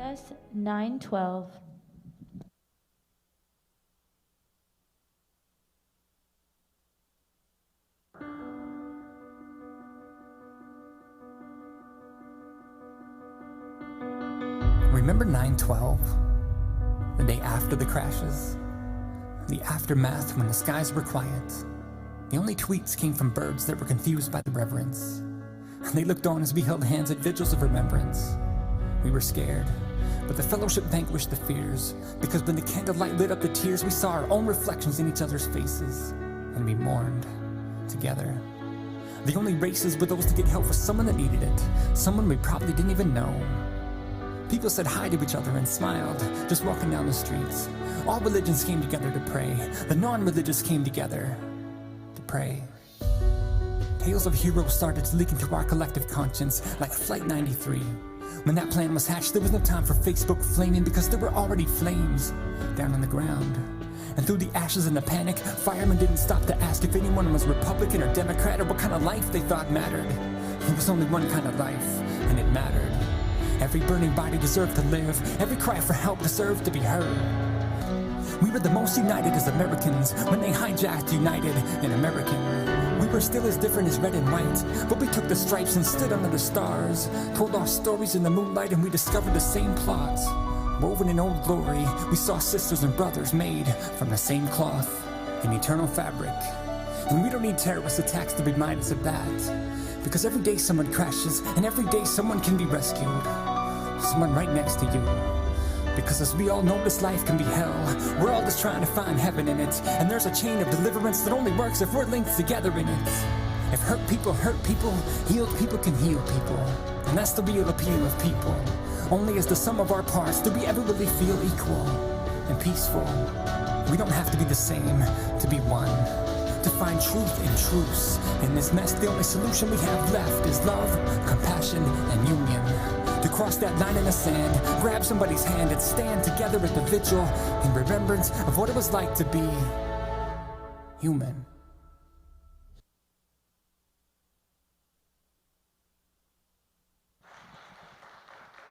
US 912. Remember 9/12? The day after the crashes? The aftermath when the skies were quiet. The only tweets came from birds that were confused by the reverence. They looked on as we held hands at vigils of remembrance. We were scared, but the fellowship vanquished the fears, because when the candlelight lit up the tears, we saw our own reflections in each other's faces, and we mourned together. The only races were those to get help for someone that needed it, someone we probably didn't even know. People said hi to each other and smiled, just walking down the streets. All religions came together to pray. The non-religious came together to pray. Tales of heroes started to leak into our collective conscience, like Flight 93. When that plan was hatched, there was no time for Facebook flaming, because there were already flames down on the ground. And through the ashes and the panic, firemen didn't stop to ask if anyone was Republican or Democrat, or what kind of life they thought mattered. There was only one kind of life, and it mattered. Every burning body deserved to live. Every cry for help deserved to be heard. We were the most united as Americans when they hijacked United and American. We were still as different as red and white, but we took the stripes and stood under the stars, told our stories in the moonlight, and we discovered the same plots. Woven in old glory, we saw sisters and brothers made from the same cloth, an eternal fabric. And we don't need terrorist attacks to remind us of that, because every day someone crashes, and every day someone can be rescued. Someone right next to you. Because as we all know, this life can be hell. We're all just trying to find heaven in it, and there's a chain of deliverance that only works if we're linked together in it. If hurt people, healed people can heal people. And that's the real appeal of people. Only as the sum of our parts do we ever really feel equal and peaceful. We don't have to be the same to be one, to find truth in truce. In this mess, the only solution we have left is love, compassion, and union. To cross that line in the sand, grab somebody's hand and stand together at the vigil in remembrance of what it was like to be human.